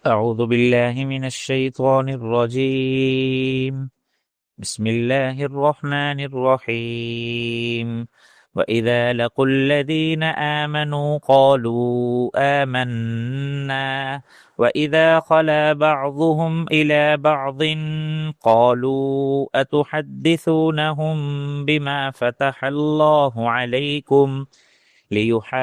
أعوذ بالله من الشيطان الرجيم. بسم الله الرحمن الرحيم. وإذا لقوا الذين آمنوا قالوا آمنا وإذا خلا بعضهم إلى بعض قالوا أتحدثونهم بما فتح الله عليكم ليحاجوكم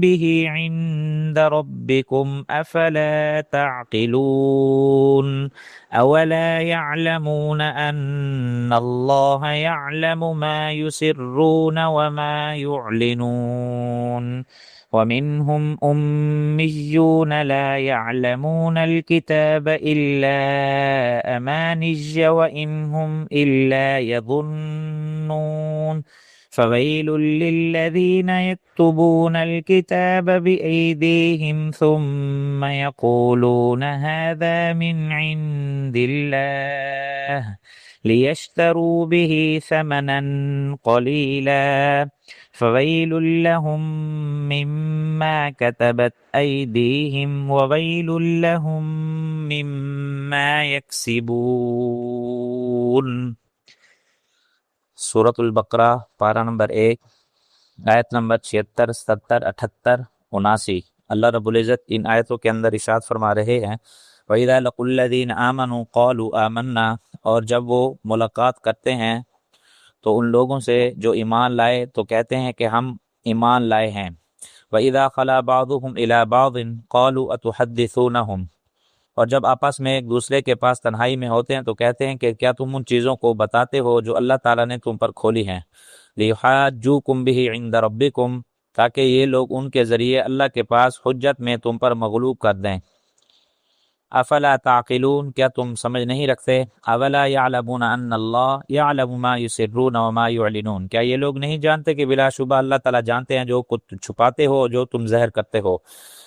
به عند ربكم أفلا تعقلون أولا يعلمون أن الله يعلم ما يسرون وما يعلنون ومنهم أميون لا يعلمون الكتاب إلا أماني وإن هم إلا يظنون فويل للذين يكتبون الكتاب بأيديهم ثم يقولون هذا من عند الله ليشتروا به ثمنا قليلا فويل لهم مما كتبت أيديهم وويل لهم مما يكسبون. سورۃ البقرہ پارہ نمبر 1 آیت نمبر 76 77 78 79. اللہ رب العزت ان آیتوں کے اندر ارشاد فرما رہے ہیں وَإِذَا لَقُوا الَّذِينَ آمَنُوا قَالُوا آمَنَّا، اور جب وہ ملاقات کرتے ہیں تو ان لوگوں سے جو ایمان لائے تو کہتے ہیں کہ ہم ایمان لائے ہیں. وَإِذَا خَلَا بَعْضُهُمْ إِلَى بَعْضٍ قَالُوا أَتُحَدِّثُونَهُمْ، اور جب آپس میں ایک دوسرے کے پاس تنہائی میں ہوتے ہیں تو کہتے ہیں کہ کیا تم ان چیزوں کو بتاتے ہو جو اللہ تعالیٰ نے تم پر کھولی ہیں. لِيُحَاجُّوكُمْ بِهِ عِندَ رَبِّكُمْ، تاکہ یہ لوگ ان کے ذریعے اللہ کے پاس حجت میں تم پر مغلوب کر دیں. افلا تعقلون، کیا تم سمجھ نہیں رکھتے. اولا يعلمون ان اللہ يعلم ما يسرون وما يعلنون، کیا یہ لوگ نہیں جانتے کہ بلا شبہ اللہ تعالیٰ جانتے ہیں جو کچھ چھپاتے ہو جو تم ظاہر کرتے ہو.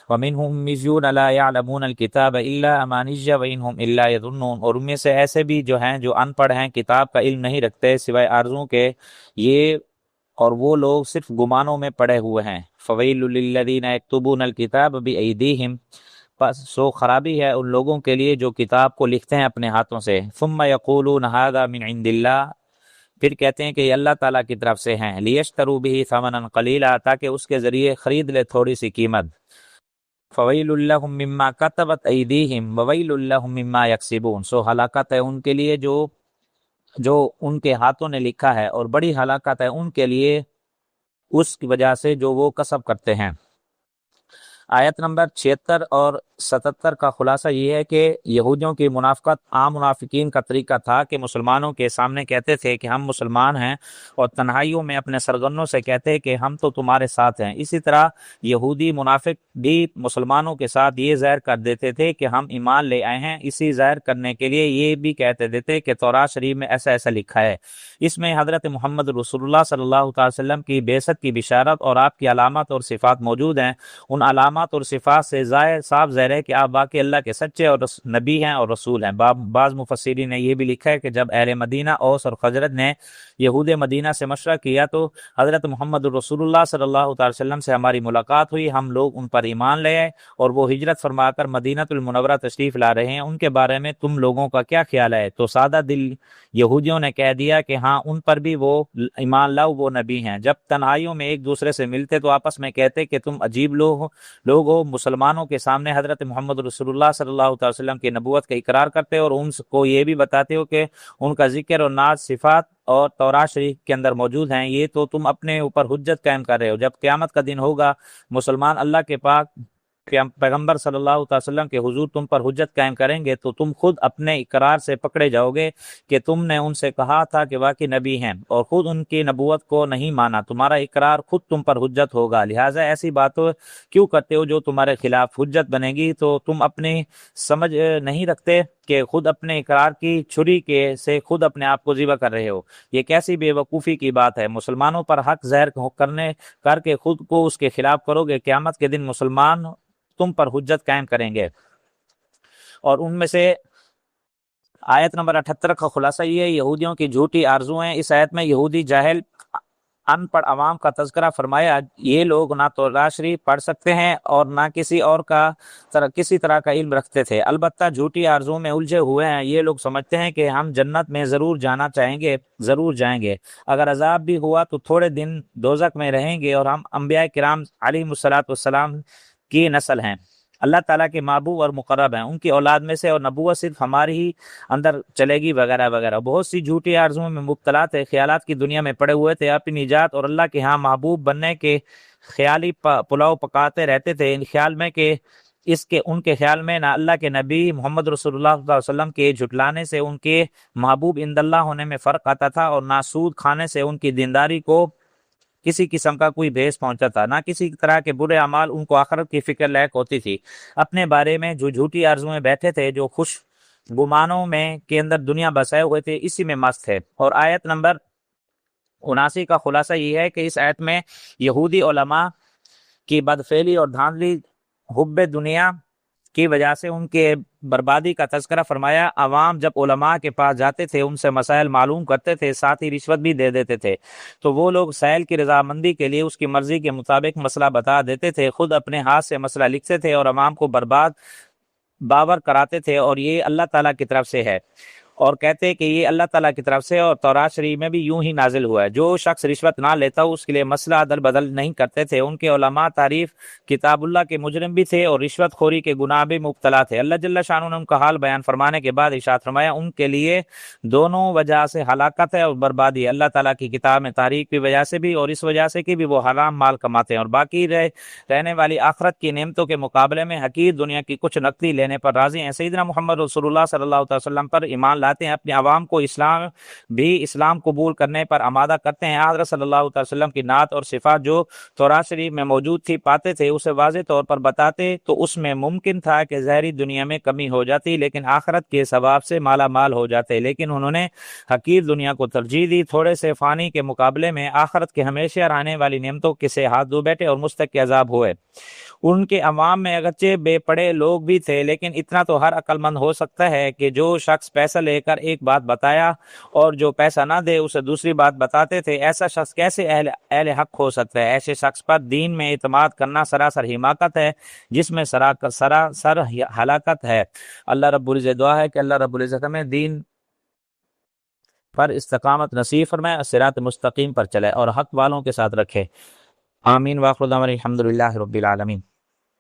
وَمِنْهُمْ أُمِّيُّونَ لَا يَعْلَمُونَ الْكِتَابَ إِلَّا أَمَانِيَّ وَإِنْهُمْ إِلَّا يَظُنُّونَ، اور ان میں سے ایسے بھی جو ہیں جو ان پڑھ ہیں، کتاب کا علم نہیں رکھتے سوائے آرزوں کے، یہ اور وہ لوگ صرف گمانوں میں پڑے ہوئے ہیں. فَوَيْلٌ لِّلَّذِينَ يَكْتُبُونَ الْكِتَابَ بِأَيْدِيهِمْ، پس سو خرابی ہے ان لوگوں کے لیے جو کتاب کو لکھتے ہیں اپنے ہاتھوں سے. ثُمَّ يَقُولُونَ هَذَا مِنْ عِنْدِ اللَّهِ، پھر کہتے ہیں کہ یہ اللہ تعالیٰ کی طرف سے ہیں. لِيَشْتَرُوا بِهِ ثَمَنًا قَلِيلًا، تاکہ اس کے ذریعے خرید لے تھوڑی سی قیمت. فویل لہم مما کتبت ایدیہم وویل لہم مما یکسبون، سو ہلاکت ہے ان کے لیے جو ان کے ہاتھوں نے لکھا ہے، اور بڑی ہلاکت ہے ان کے لیے اس کی وجہ سے جو وہ کسب کرتے ہیں. آیت نمبر 76 اور 77 کا خلاصہ یہ ہے کہ یہودیوں کی منافقت، عام منافقین کا طریقہ تھا کہ مسلمانوں کے سامنے کہتے تھے کہ ہم مسلمان ہیں، اور تنہائیوں میں اپنے سرگنوں سے کہتے کہ ہم تو تمہارے ساتھ ہیں. اسی طرح یہودی منافق بھی مسلمانوں کے ساتھ یہ ظاہر کر دیتے تھے کہ ہم ایمان لے آئے ہیں. اسی ظاہر کرنے کے لیے یہ بھی کہتے دیتے کہ تورات شریف میں ایسا ایسا لکھا ہے. اس میں حضرت محمد رسول اللہ صلی اللہ تعالی وسلم کی بعثت کی بشارت اور آپ کی علامات اور صفات موجود ہیں. ان علامات اور صفات سے صاف ظاہر ہے کہ آپ باقی اللہ کے سچے اور نبی ہیں اور رسول ہیں. بعض مفسرین نے یہ بھی لکھا ہے کہ جب اہل مدینہ اوس اور خزرج نے یہود مدینہ سے مشورہ کیا تو حضرت محمد رسول اللہ صلی اللہ تعالی وسلم سے ہماری ملاقات ہوئی، ہم لوگ ان پر ایمان لے آئے اور وہ ہجرت فرما کر مدینہ المنورہ تشریف لا رہے ہیں، ان کے بارے میں تم لوگوں کا کیا خیال ہے؟ تو سادہ دل یہودیوں نے کہہ دیا کہ ہاں ان پر بھی وہ ایمان لاؤ، وہ نبی ہیں. جب تنہائیوں میں ایک دوسرے سے ملتے تو آپس میں کہتے کہ تم عجیب لوگ ہو، مسلمانوں کے سامنے حضرت محمد رسول اللہ صلی اللہ علیہ وسلم کی نبوت کا اقرار کرتے ہو اور ان کو یہ بھی بتاتے ہو کہ ان کا ذکر اور ناز صفات اور تورات شریف کے اندر موجود ہیں. یہ تو تم اپنے اوپر حجت قائم کر رہے ہو. جب قیامت کا دن ہوگا مسلمان اللہ کے پاک پیغمبر صلی اللہ علیہ وسلم کے حضور تم پر حجت قائم کریں گے تو تم خود اپنے اقرار سے پکڑے جاؤ گے کہ تم نے ان سے کہا تھا کہ واقعی نبی ہیں اور خود ان کی نبوت کو نہیں مانا. تمہارا اقرار خود تم پر حجت ہوگا، لہٰذا ایسی باتوں کیوں کرتے ہو جو تمہارے خلاف حجت بنے گی؟ تو تم اپنی سمجھ نہیں رکھتے کہ خود اپنے اقرار کی چھری کے سے خود اپنے آپ کو ذبح کر رہے ہو. یہ کیسی بے وقوفی کی بات ہے؟ مسلمانوں پر حق ظاہر کر کے خود کو اس کے خلاف کرو گے. قیامت کے دن مسلمان تم پر حجت قائم کریں گے. اور ان میں سے آیت نمبر 78 کا خلاصہ یہ ہے یہودیوں کی جھوٹی آرزویں. اس آیت میں یہودی جاہل ان پڑھ عوام کا تذکرہ فرمایا، یہ لوگ نہ تو راہ شریف پڑھ سکتے ہیں اور نہ کسی طرح کا علم رکھتے تھے، البتہ جھوٹی آرزو میں الجھے ہوئے ہیں۔ یہ لوگ سمجھتے ہیں کہ ہم جنت میں ضرور جانا چاہیں گے، ضرور جائیں گے، اگر عذاب بھی ہوا تو تھوڑے دن دوزخ میں رہیں گے، اور ہم انبیاء کرام علیہم السلام کی نسل ہیں، اللہ تعالیٰ کے محبوب اور مقرب ہیں، ان کی اولاد میں سے، اور نبوت صرف ہماری ہی اندر چلے گی وغیرہ وغیرہ۔ بہت سی جھوٹی آرزوؤں میں مبتلا تھے، خیالات کی دنیا میں پڑے ہوئے تھے، اپنی نجات اور اللہ کے ہاں محبوب بننے کے خیالی پلاؤ پکاتے رہتے تھے، ان خیال میں کہ ان کے خیال میں نہ اللہ کے نبی محمد رسول اللہ صلی اللہ علیہ وسلم کے جھٹلانے سے ان کے محبوب عند اللہ ہونے میں فرق آتا تھا، اور نہ سود کھانے سے ان کی دینداری کو کسی قسم کا کوئی بھیس پہنچا تھا، نہ کسی طرح کے برے اعمال ان کو آخرت کی فکر لاحق ہوتی تھی۔ اپنے بارے میں جو جھوٹی آرزو میں بیٹھے تھے، جو خوش گمانوں میں کے اندر دنیا بسائے ہوئے تھے، اسی میں مست ہے۔ اور آیت نمبر 79 کا خلاصہ یہ ہے کہ اس آیت میں یہودی علماء کی بدفعلی اور دھاندلی حب دنیا کی وجہ سے ان کے بربادی کا تذکرہ فرمایا۔ عوام جب علماء کے پاس جاتے تھے، ان سے مسائل معلوم کرتے تھے، ساتھ ہی رشوت بھی دے دیتے تھے، تو وہ لوگ سائل کی رضامندی کے لیے اس کی مرضی کے مطابق مسئلہ بتا دیتے تھے، خود اپنے ہاتھ سے مسئلہ لکھتے تھے اور عوام کو باور کراتے تھے، اور یہ اللہ تعالیٰ کی طرف سے ہے، اور کہتے کہ یہ اللہ تعالیٰ کی طرف سے، اور تورات شریف میں بھی یوں ہی نازل ہوا ہے۔ جو شخص رشوت نہ لیتا اس کے لیے مسئلہ عدل بدل نہیں کرتے تھے۔ ان کے علماء تعریف کتاب اللہ کے مجرم بھی تھے اور رشوت خوری کے گناہ بھی مبتلا تھے۔ اللہ جل شانہ نے ان کا حال بیان فرمانے کے بعد ارشاد فرمایا، ان کے لیے دونوں وجہ سے ہلاکت ہے اور بربادی ہے، اللہ تعالیٰ کی کتاب میں تاریخ کی وجہ سے بھی، اور اس وجہ سے کہ بھی وہ حرام مال کماتے ہیں، اور باقی رہنے والی آخرت کی نعمتوں کے مقابلے میں حقیر دنیا کی کچھ نقدی لینے پر راضی ہیں۔ سیدنا محمد رسول اللہ صلی اللہ علیہ وسلم پر ایمان لاتے ہیں، اپنے عوام کو اسلام قبول کرنے پر آمادہ کرتے ہیں، حضرت صلی اللہ علیہ وسلم کی نعت اور صفات جو تورات شریف میں موجود تھی پاتے تھے، اسے واضح طور پر بتاتے، تو اس میں ممکن تھا کہ ظاہری دنیا میں کمی ہو جاتی لیکن آخرت کے ثواب سے مالا مال ہو جاتے، لیکن انہوں نے حقیر دنیا کو ترجیح دی، تھوڑے سے فانی کے مقابلے میں آخرت کے ہمیشہ رہنے والی نعمتوں کے سے ہاتھ دھو بیٹھے اور مستحق عذاب ہوئے۔ ان کے عوام میں اگرچہ بے پڑھے لوگ بھی تھے، لیکن اتنا تو ہر عقل مند ہو سکتا ہے کہ جو شخص پیسہ لے کر ایک بات بتایا اور جو پیسہ نہ دے اسے دوسری بات بتاتے تھے، ایسا شخص کیسے اہل حق ہو سکتا ہے؟ ایسے شخص پر دین میں اعتماد کرنا سراسر حماقت ہے، جس میں سراسر ہلاکت ہے۔ اللہ رب العزت دعا ہے کہ اللہ رب العزت ہمیں دین پر استقامت نصیب فرمائے اور صراط مستقیم پر چلے اور حق والوں کے ساتھ رکھے۔ آمین۔ واخر دعوانا الحمد للہ رب العالمین۔